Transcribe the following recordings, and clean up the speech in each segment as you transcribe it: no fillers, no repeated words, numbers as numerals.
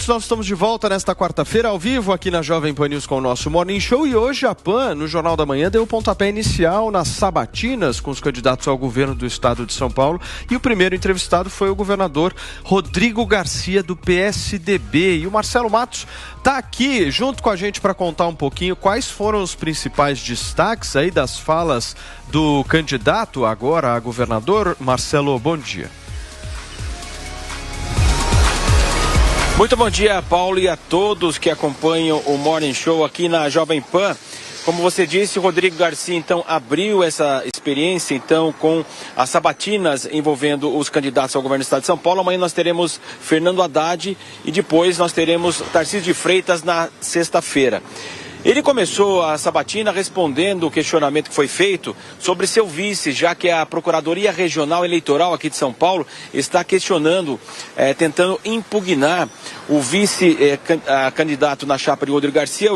ouvintes, nós estamos de volta nesta quarta-feira, ao vivo, aqui na Jovem Pan News com o nosso Morning Show. E hoje a PAN, no Jornal da Manhã, deu o pontapé inicial nas sabatinas com os candidatos ao governo do estado de São Paulo. E o primeiro entrevistado foi o governador Rodrigo Garcia, do PSDB. E o Marcelo Matos está aqui junto com a gente para contar um pouquinho quais foram os principais destaques aí das falas do candidato agora a governador. Marcelo, bom dia. Muito bom dia, Paulo, e a todos que acompanham o Morning Show aqui na Jovem Pan. Como você disse, o Rodrigo Garcia, então, abriu essa experiência, então, com as sabatinas envolvendo os candidatos ao governo do estado de São Paulo. Amanhã nós teremos Fernando Haddad e depois nós teremos Tarcísio de Freitas na sexta-feira. Ele começou a sabatina respondendo o questionamento que foi feito sobre seu vice, já que a Procuradoria Regional Eleitoral aqui de São Paulo está questionando, tentando impugnar o vice-candidato na chapa de Rodrigo Garcia,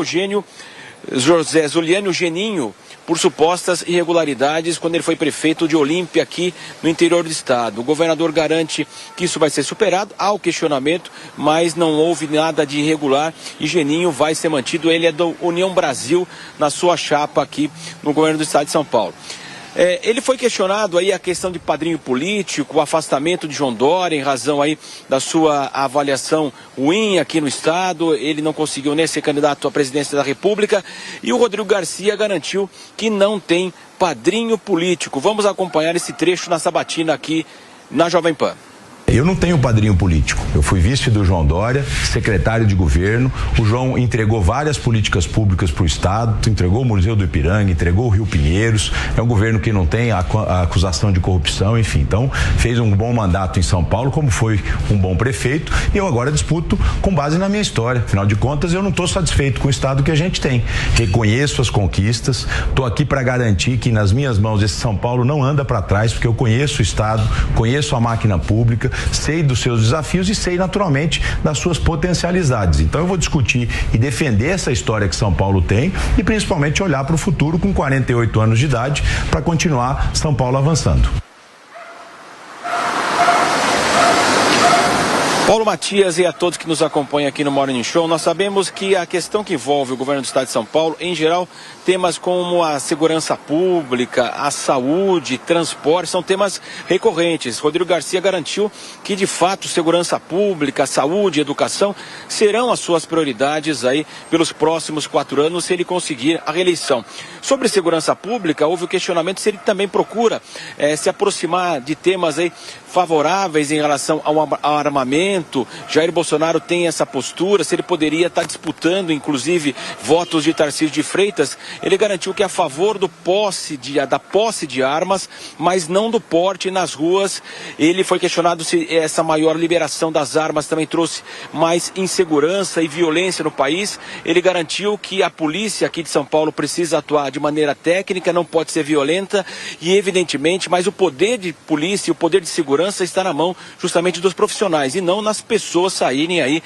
José Zuliano Geninho, por supostas irregularidades quando ele foi prefeito de Olímpia aqui no interior do estado. O governador garante que isso vai ser superado, há o questionamento, mas não houve nada de irregular e Geninho vai ser mantido. Ele é do União Brasil na sua chapa aqui no governo do estado de São Paulo. Ele foi questionado aí a questão de padrinho político, o afastamento de João Dória em razão aí da sua avaliação ruim aqui no estado. Ele não conseguiu nem ser candidato à presidência da República e o Rodrigo Garcia garantiu que não tem padrinho político. Vamos acompanhar esse trecho na sabatina aqui na Jovem Pan. Eu não tenho padrinho político. Eu fui vice do João Dória, secretário de governo. O João entregou várias políticas públicas para o estado, entregou o Museu do Ipiranga, entregou o Rio Pinheiros. É um governo que não tem a acusação de corrupção, enfim. Então, fez um bom mandato em São Paulo, como foi um bom prefeito. E eu agora disputo com base na minha história. Afinal de contas, eu não estou satisfeito com o estado que a gente tem. Reconheço as conquistas. Estou aqui para garantir que nas minhas mãos esse São Paulo não anda para trás, porque eu conheço o estado, conheço a máquina pública, sei dos seus desafios e sei naturalmente das suas potencialidades. Então eu vou discutir e defender essa história que São Paulo tem e principalmente olhar para o futuro com 48 anos de idade para continuar São Paulo avançando. Paulo Matias e a todos que nos acompanham aqui no Morning Show, nós sabemos que a questão que envolve o governo do estado de São Paulo, em geral, temas como a segurança pública, a saúde, transporte, são temas recorrentes. Rodrigo Garcia garantiu que, de fato, segurança pública, saúde e educação serão as suas prioridades aí pelos próximos 4 anos se ele conseguir a reeleição. Sobre segurança pública, houve o questionamento se ele também procura se aproximar de temas aí favoráveis em relação ao armamento. Jair Bolsonaro tem essa postura, se ele poderia estar disputando, inclusive, votos de Tarcísio de Freitas. Ele garantiu que é a favor da posse de armas, mas não do porte nas ruas. Ele foi questionado se essa maior liberação das armas também trouxe mais insegurança e violência no país. Ele garantiu que a polícia aqui de São Paulo precisa atuar de maneira técnica, não pode ser violenta e evidentemente, mas o poder de polícia e o poder de segurança está na mão justamente dos profissionais e não nas pessoas saírem aí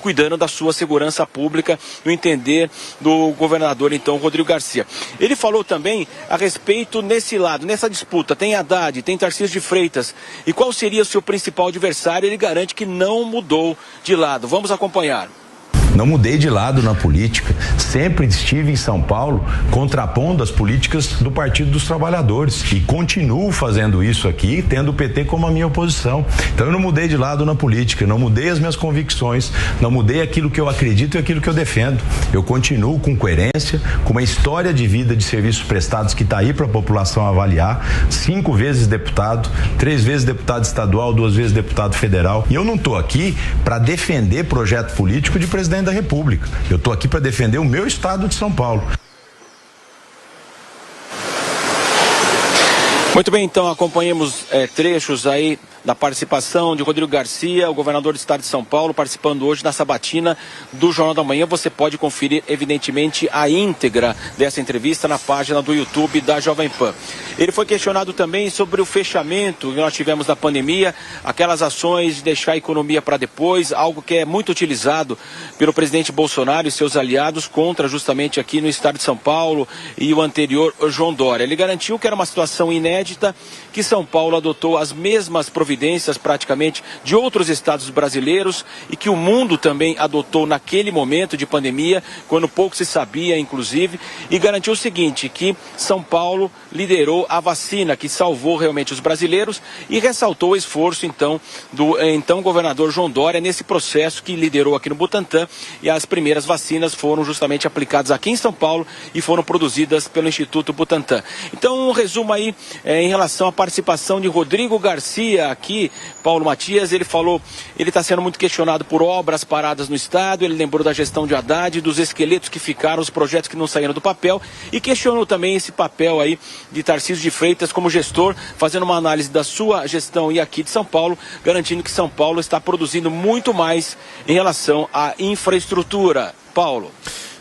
cuidando da sua segurança pública, no entender do governador, então, Rodrigo Garcia. Ele falou também a respeito nesse lado, nessa disputa, tem Haddad, tem Tarcísio de Freitas, e qual seria o seu principal adversário? Ele garante que não mudou de lado. Vamos acompanhar. Não mudei de lado na política, sempre estive em São Paulo contrapondo as políticas do Partido dos Trabalhadores e continuo fazendo isso aqui, tendo o PT como a minha oposição. Então eu não mudei de lado na política, não mudei as minhas convicções, não mudei aquilo que eu acredito e aquilo que eu defendo. Eu continuo com coerência, com uma história de vida de serviços prestados que está aí para a população avaliar, 5 vezes deputado, 3 vezes deputado estadual, 2 vezes deputado federal. E eu não estou aqui para defender projeto político de presidente da República. Eu estou aqui para defender o meu estado de São Paulo. Muito bem, então acompanhemos trechos aí da participação de Rodrigo Garcia, o governador do estado de São Paulo, participando hoje da sabatina do Jornal da Manhã. Você pode conferir, evidentemente, a íntegra dessa entrevista na página do YouTube da Jovem Pan. Ele foi questionado também sobre o fechamento que nós tivemos da pandemia, aquelas ações de deixar a economia para depois, algo que é muito utilizado pelo presidente Bolsonaro e seus aliados contra justamente aqui no estado de São Paulo e o anterior João Dória. Ele garantiu que era uma situação inédita, que São Paulo adotou as mesmas providências providências praticamente de outros estados brasileiros e que o mundo também adotou naquele momento de pandemia, quando pouco se sabia, inclusive, e garantiu o seguinte, que São Paulo liderou a vacina, que salvou realmente os brasileiros e ressaltou o esforço, então, do então governador João Dória nesse processo que liderou aqui no Butantã, e as primeiras vacinas foram justamente aplicadas aqui em São Paulo e foram produzidas pelo Instituto Butantã. Então, um resumo aí em relação à participação de Rodrigo Garcia aqui, Paulo Matias, ele falou, ele está sendo muito questionado por obras paradas no estado, ele lembrou da gestão de Haddad, dos esqueletos que ficaram, os projetos que não saíram do papel, e questionou também esse papel aí de Tarcísio de Freitas como gestor, fazendo uma análise da sua gestão e aqui de São Paulo, garantindo que São Paulo está produzindo muito mais em relação à infraestrutura. Paulo.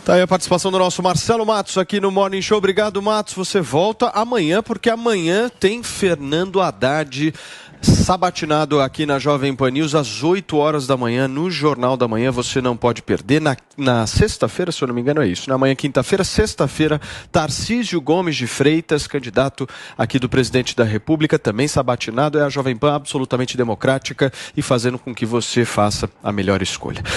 Tá aí a participação do nosso Marcelo Matos aqui no Morning Show. Obrigado, Matos. Você volta amanhã, porque amanhã tem Fernando Haddad sabatinado aqui na Jovem Pan News às 8 horas da manhã, no Jornal da Manhã. Você não pode perder. Na sexta-feira, se eu não me engano, é isso. Na manhã, quinta-feira, sexta-feira, Tarcísio Gomes de Freitas, candidato aqui do presidente da República, também sabatinado. É a Jovem Pan absolutamente democrática e fazendo com que você faça a melhor escolha.